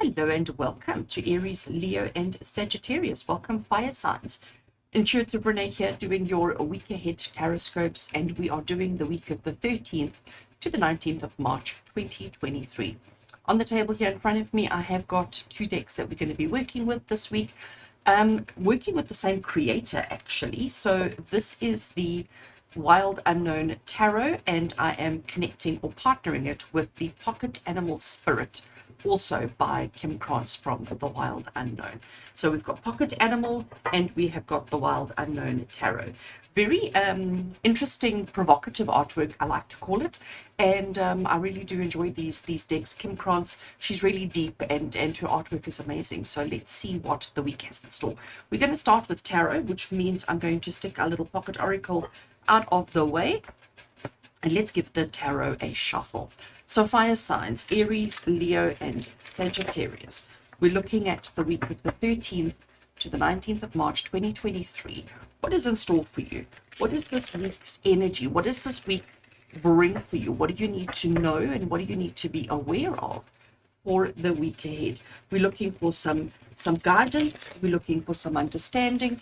Hello and welcome to Aries, Leo, and Sagittarius. Welcome, fire signs. Intuitive Rene here, doing your week ahead TarotScopes, and we are doing the week of the 13th to the 19th of March 2023. On the table here in front of me, I have got two decks that we're going to be working with this week. Working with the same creator, actually. So this is the Wild Unknown Tarot, and I am connecting or partnering it with the Pocket Animal Spirit, also by Kim Krantz from the Wild Unknown. So we've got Pocket Animal and we have got the Wild Unknown Tarot. Very interesting, provocative artwork, I like to call it. And I really do enjoy these decks. Kim Krantz, she's really deep and her artwork is amazing. So let's see what the week has in store. We're going to start with tarot, which means I'm going to stick our little pocket oracle out of the way. And let's give the tarot a shuffle. So fire signs, Aries, Leo, and Sagittarius. We're looking at the week of the 13th to the 19th of March 2023. What is in store for you? What is this week's energy? What does this week bring for you? What do you need to know and what do you need to be aware of for the week ahead? We're looking for some guidance. We're looking for some understanding.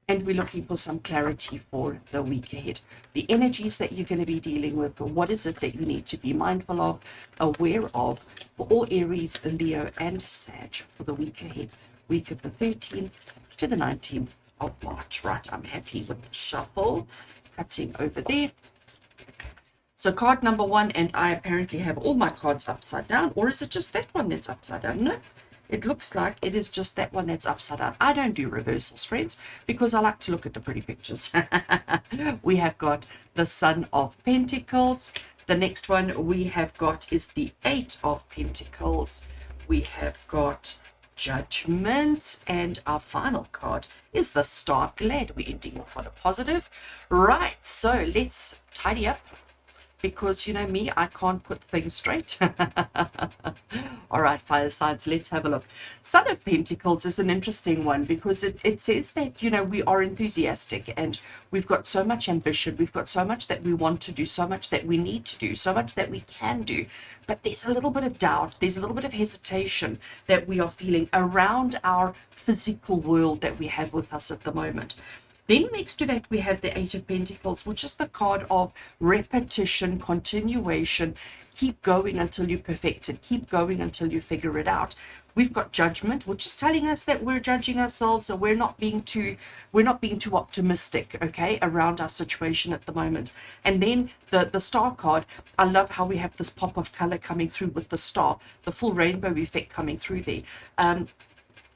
And we're looking for some clarity for the week ahead. The energies that you're going to be dealing with, or what is it that you need to be mindful of, aware of, for all Aries, Leo, and Sag for the week ahead. Week of the 13th to the 19th of March. Right, I'm happy with the shuffle. Cutting over there. So card number one, and I apparently have all my cards upside down, or is it just that one that's upside down? No. It looks like it is just that one that's upside down. I don't do reversals, friends, because I like to look at the pretty pictures. We have got the Sun of Pentacles. The next one we have got is the Eight of Pentacles. We have got Judgment. And our final card is the Star. Glad we're ending off on a positive. Right, so let's tidy up. Because you know me, I can't put things straight. All right, fire signs, let's have a look. Sun of Pentacles is an interesting one because it says that, you know, we are enthusiastic and we've got so much ambition. We've got so much that we want to do, so much that we need to do, so much that we can do. But there's a little bit of doubt. There's a little bit of hesitation that we are feeling around our physical world that we have with us at the moment. Then next to that, we have the Eight of Pentacles, which is the card of repetition, continuation. Keep going until you perfect it. Keep going until you figure it out. We've got Judgment, which is telling us that we're judging ourselves, and we're not being too optimistic, okay, around our situation at the moment. And then the Star card, I love how we have this pop of color coming through with the star, the full rainbow effect coming through there.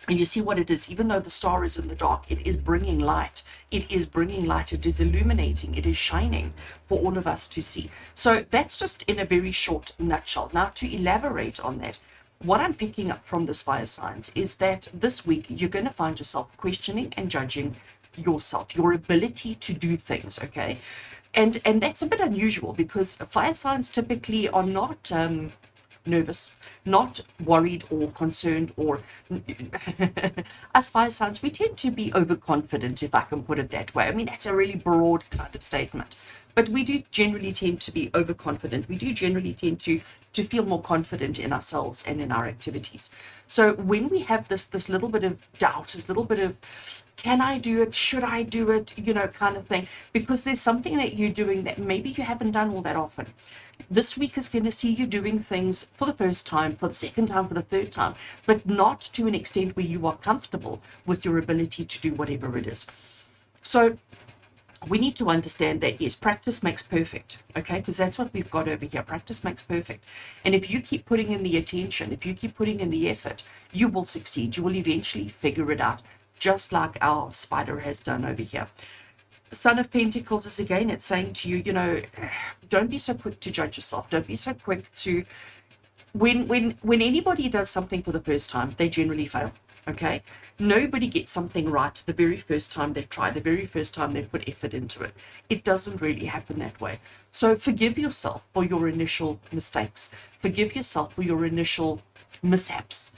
And you see what it is, even though the star is in the dark, it is bringing light. It is bringing light. It is illuminating. It is shining for all of us to see. So that's just in a very short nutshell. Now, to elaborate on that, what I'm picking up from this fire signs is that this week you're going to find yourself questioning and judging yourself, your ability to do things, okay? And that's a bit unusual because fire signs typically are not nervous, not worried or concerned, or as fire signs, we tend to be overconfident, if I can put it that way. I mean, that's a really broad kind of statement, but we do generally tend to be overconfident. We do generally tend to feel more confident in ourselves and in our activities. So when we have this little bit of doubt, this little bit of, can I do it? Should I do it? You know, kind of thing, because there's something that you're doing that maybe you haven't done all that often. This week is going to see you doing things for the first time, for the second time, for the third time, but not to an extent where you are comfortable with your ability to do whatever it is. So we need to understand that, yes, practice makes perfect, okay? Because that's what we've got over here. Practice makes perfect. And if you keep putting in the attention, if you keep putting in the effort, you will succeed. You will eventually figure it out, just like our spider has done over here. Sun of Pentacles is, again, it's saying to you, you know, don't be so quick to judge yourself. Don't be so quick to, when anybody does something for the first time, they generally fail, okay? Nobody gets something right the very first time they try, the very first time they put effort into it. It doesn't really happen that way. So forgive yourself for your initial mistakes. Forgive yourself for your initial mishaps.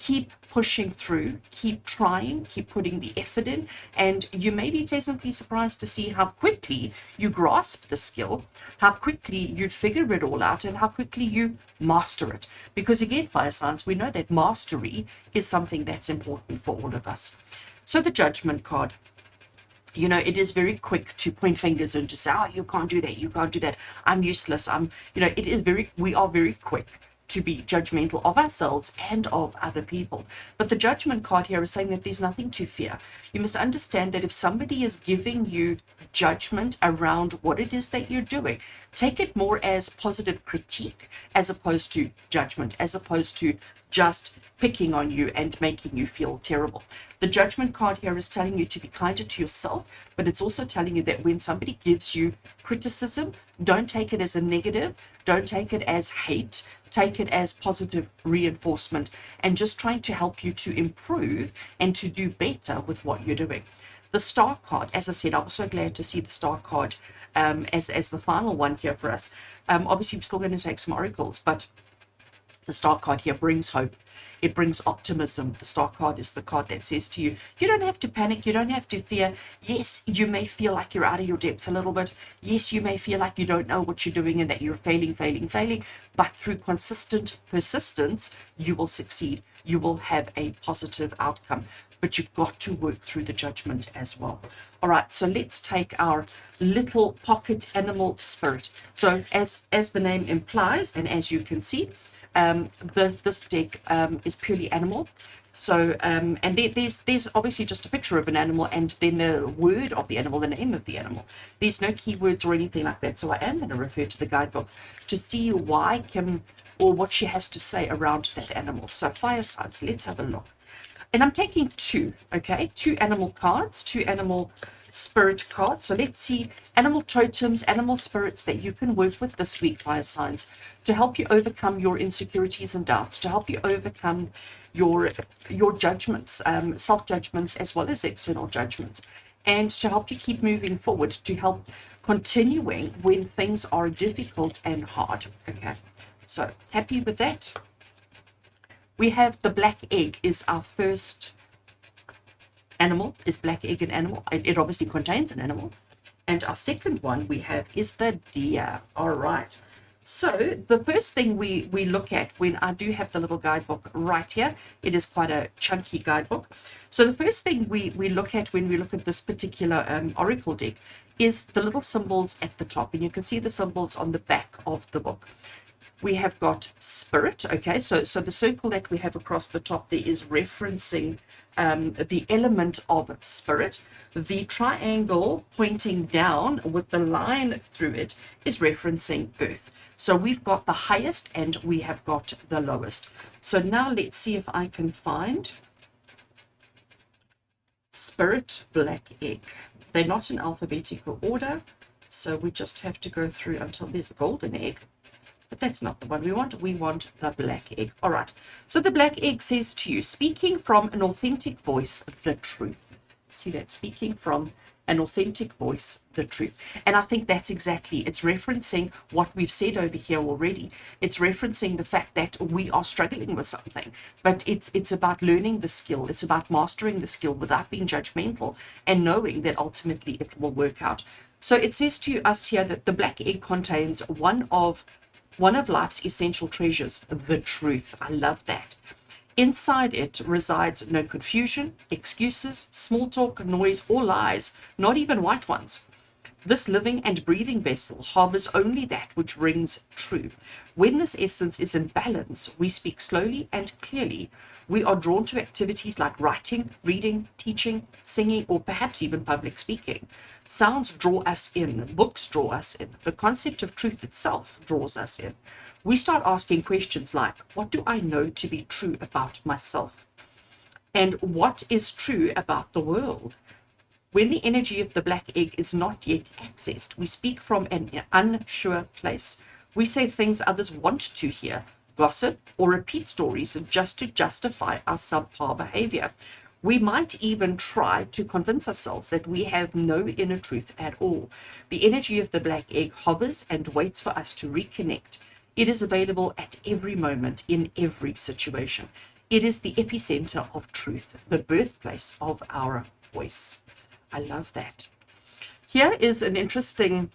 keep pushing through, keep trying, keep putting the effort in, and you may be pleasantly surprised to see how quickly you grasp the skill, how quickly you figure it all out, and how quickly you master it. Because again, fire signs, we know that mastery is something that's important for all of us. So the Judgment card, you know, it is very quick to point fingers and to say, oh, you can't do that, you can't do that, I'm useless, it is we are very quick to be judgmental of ourselves and of other people. But the Judgment card here is saying that there's nothing to fear. You must understand that if somebody is giving you judgment around what it is that you're doing, take it more as positive critique as opposed to judgment, as opposed to just picking on you and making you feel terrible. The Judgment card here is telling you to be kinder to yourself, but it's also telling you that when somebody gives you criticism, don't take it as a negative, don't take it as hate, take it as positive reinforcement and just trying to help you to improve and to do better with what you're doing. The Star card, as I said, I'm so glad to see the Star card as the final one here for us. Obviously, we're still going to take some oracles, but the Star card here brings hope. It brings optimism. The Star card is the card that says to you, you don't have to panic. You don't have to fear. Yes, you may feel like you're out of your depth a little bit. Yes, you may feel like you don't know what you're doing and that you're failing. But through consistent persistence, you will succeed. You will have a positive outcome. But you've got to work through the Judgment as well. All right, so let's take our little pocket animal spirit. So as the name implies, and as you can see, this deck is purely animal. So and there's obviously just a picture of an animal and then the word of the animal, the name of the animal. There's no keywords or anything like that. So I am going to refer to the guidebook to see why Kim or what she has to say around that animal. So fire signs, let's have a look. And I'm taking two animal cards, two animal spirit cards. So let's see animal totems, animal spirits that you can work with this week, fire signs, to help you overcome your insecurities and doubts, to help you overcome your judgments, self-judgments as well as external judgments, and to help you keep moving forward, to help continuing when things are difficult and hard. Okay, so happy with that. We have the black egg is our first animal. Is black egg an animal? It obviously contains an animal. And our second one we have is the deer. All right. So the first thing we look at when I do have the little guidebook right here, it is quite a chunky guidebook. So the first thing we look at when we look at this particular oracle deck is the little symbols at the top. And you can see the symbols on the back of the book. We have got spirit, okay, so the circle that we have across the top there is referencing the element of spirit. The triangle pointing down with the line through it is referencing earth. So we've got the highest and we have got the lowest. So now let's see if I can find spirit black egg. They're not in alphabetical order, so we just have to go through until there's the golden egg. But that's not the one we want. We want the black egg. All right. So the black egg says to you, speaking from an authentic voice, the truth. See that? Speaking from an authentic voice, the truth. And I think that's exactly, it's referencing what we've said over here already. It's referencing the fact that we are struggling with something, but it's about learning the skill. It's about mastering the skill without being judgmental and knowing that ultimately it will work out. So it says to us here that the black egg contains one of life's essential treasures, the truth. I love that. Inside it resides no confusion, excuses, small talk, noise, or lies, not even white ones. This living and breathing vessel harbors only that which rings true. When this essence is in balance, we speak slowly and clearly. We are drawn to activities like writing, reading, teaching, singing, or perhaps even public speaking. Sounds draw us in, books draw us in, the concept of truth itself draws us in. We start asking questions like, what do I know to be true about myself? And what is true about the world? When the energy of the black egg is not yet accessed, we speak from an unsure place. We say things others want to hear, gossip, or repeat stories just to justify our subpar behavior. We might even try to convince ourselves that we have no inner truth at all. The energy of the black egg hovers and waits for us to reconnect. It is available at every moment, in every situation. It is the epicenter of truth, the birthplace of our voice. I love that. Here is an interesting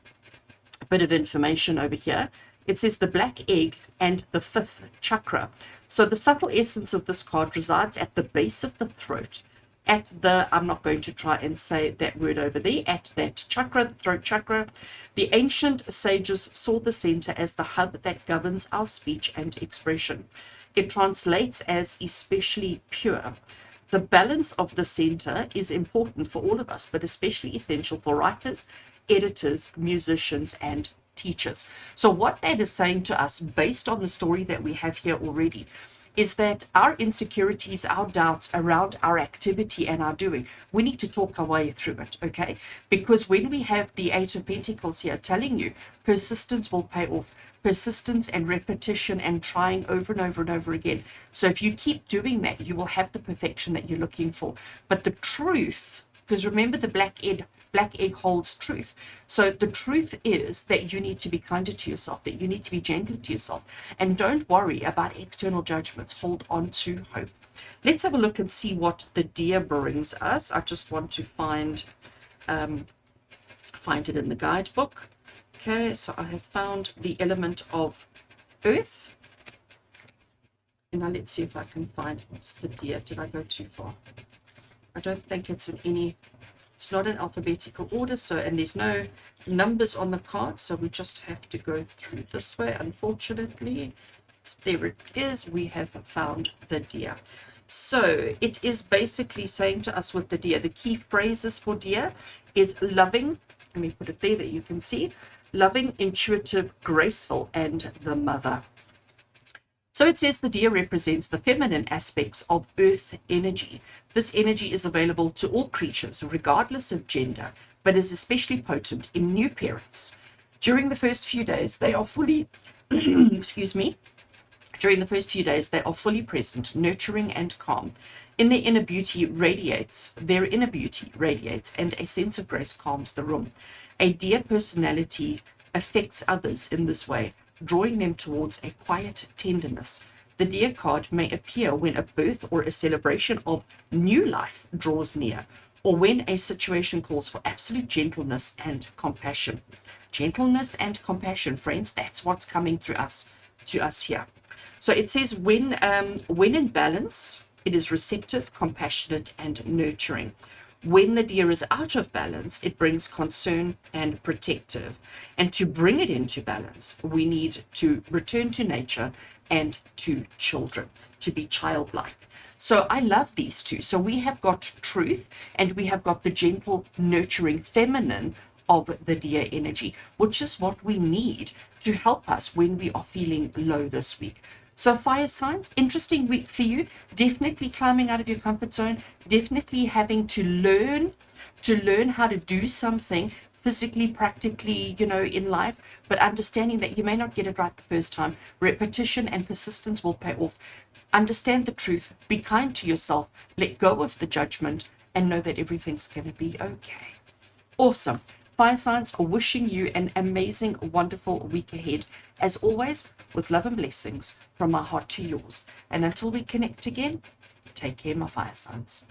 bit of information over here. It says the black egg and the fifth chakra. So the subtle essence of this card resides at the base of the throat, at the, I'm not going to try and say that word over there, at that chakra, the throat chakra. The ancient sages saw the center as the hub that governs our speech and expression. It translates as especially pure. The balance of the center is important for all of us, but especially essential for writers, editors, musicians, and teachers. So what that is saying to us, based on the story that we have here already, is that our insecurities, our doubts around our activity and our doing, we need to talk our way through it, okay? Because when we have the Eight of Pentacles here telling you persistence will pay off, persistence and repetition and trying over and over and over again. So if you keep doing that, you will have the perfection that you're looking for. But the truth, because remember the black egg holds truth. So the truth is that you need to be kinder to yourself, that you need to be gentle to yourself, and don't worry about external judgments. Hold on to hope. Let's have a look and see what the deer brings us. I just want to find it in the guidebook. Okay, so I have found the element of earth. And now let's see if I can find, what's the deer? Did I go too far? I don't think it's it's not in alphabetical order, so, and there's no numbers on the card, so we just have to go through this way, unfortunately. So there it is, we have found the deer. So it is basically saying to us with the deer, the key phrases for deer is loving, let me put it there that you can see, loving, intuitive, graceful, and the mother. So it says the deer represents the feminine aspects of earth energy. This energy is available to all creatures, regardless of gender, but is especially potent in new parents. During the first few days, they are fully, excuse me, during the first few days, they are fully present, nurturing and calm. Their inner beauty radiates, and a sense of grace calms the room. A deer personality affects others in this way, drawing them towards a quiet tenderness. The deer card may appear when a birth or a celebration of new life draws near, or when a situation calls for absolute gentleness and compassion. Gentleness and compassion, friends, that's what's coming to us here. So it says when in balance, it is receptive, compassionate, and nurturing. When the deer is out of balance, it brings concern and protective. And to bring it into balance, we need to return to nature and to children, to be childlike. So I love these two. So we have got truth and we have got the gentle, nurturing, feminine of the deer energy, which is what we need to help us when we are feeling low this week. So fire signs, interesting week for you. Definitely climbing out of your comfort zone, definitely having to learn how to do something physically, practically, in life, but understanding that you may not get it right the first time. Repetition and persistence will pay off. Understand the truth, be kind to yourself, let go of the judgment, and know that everything's going to be okay. Awesome. Fire signs are wishing you an amazing, wonderful week ahead. As always, with love and blessings from my heart to yours. And until we connect again, take care, my fire signs.